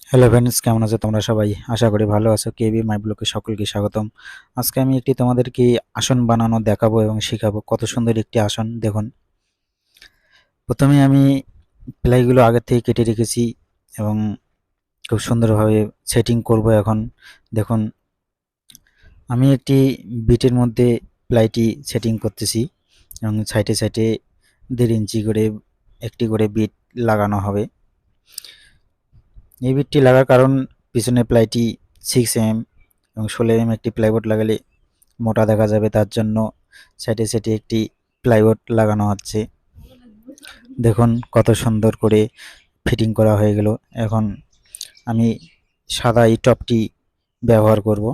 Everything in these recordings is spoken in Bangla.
হ্যালো ফ্রেন্ডস, কেমন আছো তোমরা সবাই? আশা করি ভালো আছো। কেবি মাই ব্লগে সকলকে স্বাগতম। আজকে আমি একটি তোমাদেরকে আসন বানানো দেখাবো এবং শেখাবো। কত সুন্দর একটি আসন দেখুন। প্রথমে আমি প্লাইগুলো আগে থেকে কেটে রেখেছি এবং খুব সুন্দরভাবে সেটিং করব। এখন দেখুন, আমি একটি বিটের মধ্যে প্লাইটি সেটিং করতেছি এবং সাইডে সাইডে 1.5 ইঞ্চি করে একটি করে বিট লাগানো হবে। এই বিটটি লাগার কারণ, পিছনে প্লাইটি 6 mm এবং 16 mm একটি প্লাইবোর্ড লাগালে মোটা দেখা যাবে, তার জন্য সাইডে সাইডে একটি প্লাইবোর্ড লাগানো হচ্ছে। দেখুন কত সুন্দর করে ফিটিং করা হয়ে গেল। এখন আমি সাদা এই টপটি ব্যবহার করব।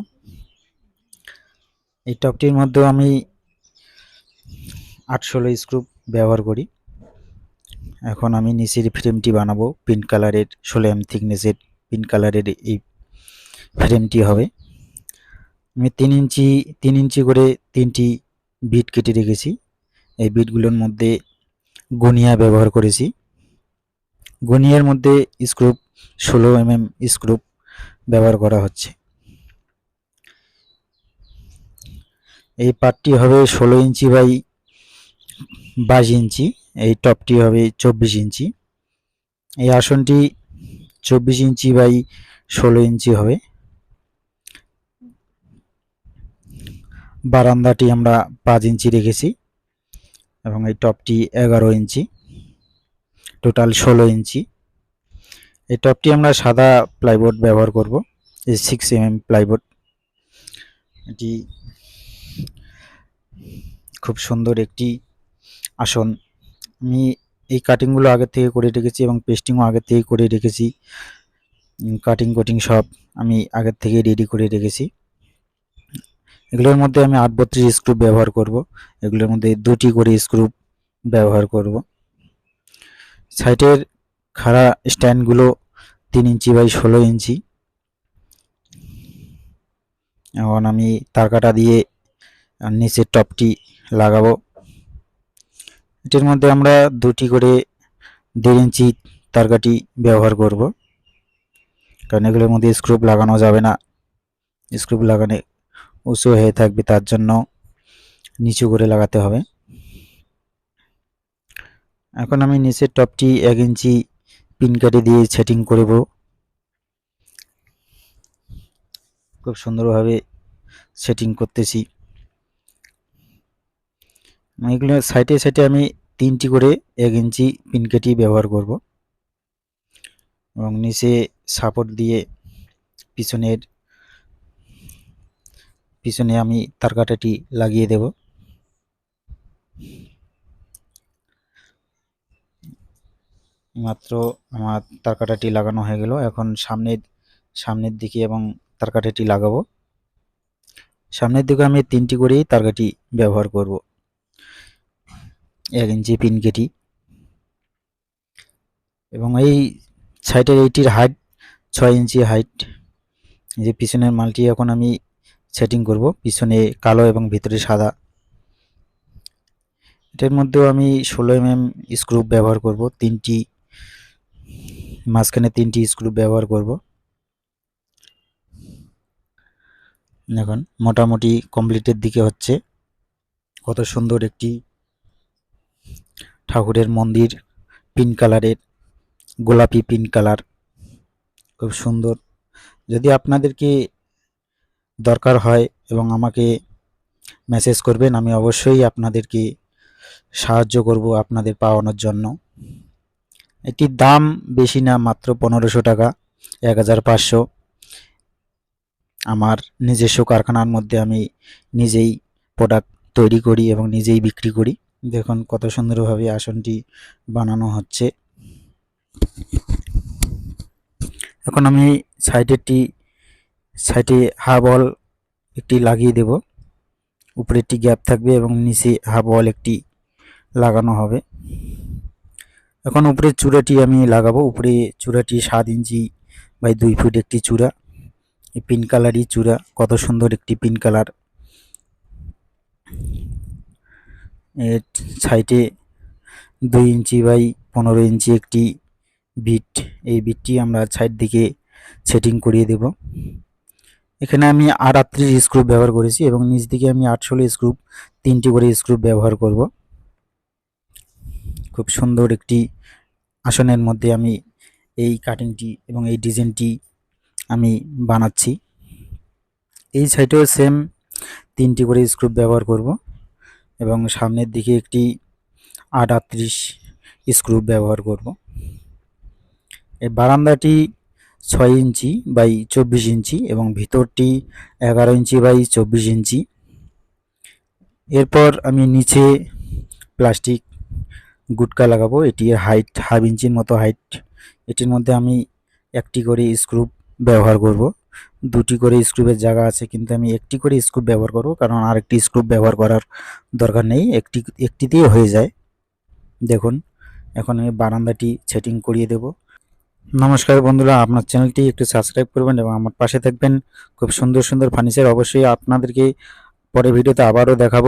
এই টপটির মধ্যেও আমি 8-16 স্ক্রু ব্যবহার করি। এখন আমি নিচের ফ্রেমটি বানাবো পিঙ্ক কালারের, 16 mm থিকনেসের পিঙ্ক কালারের এই ফ্রেমটি হবে। আমি 3 ইঞ্চি করে 3টি বিট কেটে রেখেছি। এই বিটগুলোর মধ্যে গুনিয়া ব্যবহার করেছি। গুনিয়ার মধ্যে স্ক্রু 16 mm স্ক্রু ব্যবহার করা হচ্ছে। এই পার্টটি হবে 16 ইঞ্চি বাই 22 ইঞ্চি। এই টপটি হবে 24 ইঞ্চি। এই আসনটি 24 ইঞ্চি বাই 16 ইঞ্চি হবে। বারান্দাটি আমরা 5 ইঞ্চি রেখেছি এবং এই টপটি 11 ইঞ্চি, টোটাল 16 ইঞ্চি। এই টপটি আমরা সাদা প্লাইবোর্ড ব্যবহার করব, এই 6 mm প্লাইবোর্ড। এটি খুব সুন্দর একটি আসন। আমি এই কাটিংগুলো আগে থেকে করে রেখেছি এবং পেস্টিংও আগে থেকে করে রেখেছি। কাটিং কোটিং সব আমি আগের থেকে রেডি করে রেখেছি। এগুলোর মধ্যে আমি 8-32 স্ক্রু ব্যবহার করব। এগুলোর মধ্যে 2টি করে স্ক্রু ব্যবহার করব। সাইডের খাড়া স্ট্যান্ডগুলো 3 ইঞ্চি বাই 16 ইঞ্চি। এখন আমি তারকাটা দিয়ে নিচের টপটি লাগাবো। এটির মধ্যে আমরা 2টি করে 1.5 ইঞ্চি তারকাটি ব্যবহার করব, কারণ এগুলোর মধ্যে স্ক্রু লাগানো যাবে না। স্ক্রু লাগানে উঁচু হয়ে থাকবে, তার জন্য নিচু করে লাগাতে হবে। এখন আমি নিচের টপটি 1 ইঞ্চি পিন কেটে দিয়ে সেটিং করব। খুব সুন্দরভাবে সেটিং করতেছি। এগুলো সাইডে সাইডে আমি 3টি করে 1 ইঞ্চি পিন কেটে ব্যবহার করব এবং নিচে সাপোর্ট দিয়ে পিছনে আমি তারকাটাটি লাগিয়ে দেব। মাত্র আমার তারকাটাটি লাগানো হয়ে গেল। এখন সামনের দিকে এবং তারকাটাটি লাগাবো। সামনের দিকে আমি 3টি করেই তারকাটি ব্যবহার করব, 1 ইঞ্চি পিন কেটে। এবং এই সাইডের এইটির হাইট 6 ইঞ্চি হাইট। যে পিছনের মালটি এখন আমি সেটিং করব, পিছনে কালো এবং ভিতরে সাদা। এটার মধ্যেও আমি 16 mm স্ক্রু ব্যবহার করব, 3টি মাঝখানে 3টি স্ক্রু ব্যবহার করব। এখন মোটামুটি কমপ্লিটের দিকে হচ্ছে। কত সুন্দর একটি ঠাকুরের মন্দির, পিঙ্ক কালারের, গোলাপি পিঙ্ক কালার, খুব সুন্দর। যদি আপনাদেরকে দরকার হয় এবং আমাকে মেসেজ করবেন, আমি অবশ্যই আপনাদেরকে সাহায্য করব আপনাদের পাওয়ানোর জন্য। এটির দাম বেশি না, মাত্র 1500 টাকা, 1500। আমার নিজস্ব কারখানার মধ্যে আমি নিজেই প্রোডাক্ট তৈরি করি এবং নিজেই বিক্রি করি। দেখুন কত সুন্দরভাবে আসনটি বানানো হচ্ছে। এখন আমি সাইডে হাফ ওয়াল একটি লাগিয়ে দেব। উপরে একটি গ্যাপ থাকবে এবং নিচে হাফ ওয়াল একটি লাগানো হবে। এখন উপরের চূড়াটি আমি লাগাবো। উপরে চূড়াটি 7 ইঞ্চি বাই 2 ফুট একটি চূড়া, এই পিন কালারই চূড়া। কত সুন্দর একটি পিন কালার। এর সাইডে 2 ইঞ্চি বাই 15 ইঞ্চি একটি বিট। এই বিটটি আমরা সাইড দিকে সেটিং করিয়ে দেব। এখানে আমি 38 স্ক্রু ব্যবহার করেছি এবং নিচ দিকে আমি 48 স্ক্রু, 3টি করে স্ক্রু ব্যবহার করব। খুব সুন্দর একটি আসনের মধ্যে আমি এই কাটিংটি এবং এই ডিজাইনটি আমি বানাচ্ছি। এই সাইডেও সেম 3টি করে স্ক্রু ব্যবহার করব এবং সামনের দিকে একটি 38 স্ক্রু ব্যবহার করব। এই বারান্দাটি 6 ইঞ্চি বাই 24 ইঞ্চি এবং ভিতরটি 11 ইঞ্চি বাই 24 ইঞ্চি। এরপর আমি নিচে প্লাস্টিক গুটকা লাগাবো। এটি হাইট হাফ ইঞ্চির মতো হাইট। এটির মধ্যে আমি একটি করে স্ক্রু ব্যবহার করব। 2টি করে স্ক্রুপের জায়গা আছে, কিন্তু আমি একটি করে স্ক্রু ব্যবহার করব, কারণ আরেকটি স্ক্রু ব্যবহার করার দরকার নেই, একটিতেই হয়ে যায়। দেখুন, এখন আমি বারান্দাটি সেটিং করিয়ে দেব। নমস্কার বন্ধুরা, আপনার চ্যানেলটি একটু সাবস্ক্রাইব করবেন এবং আমার পাশে থাকবেন। খুব সুন্দর সুন্দর ফার্নিচার অবশ্যই আপনাদেরকে পরে ভিডিওতে আবারও দেখাবো।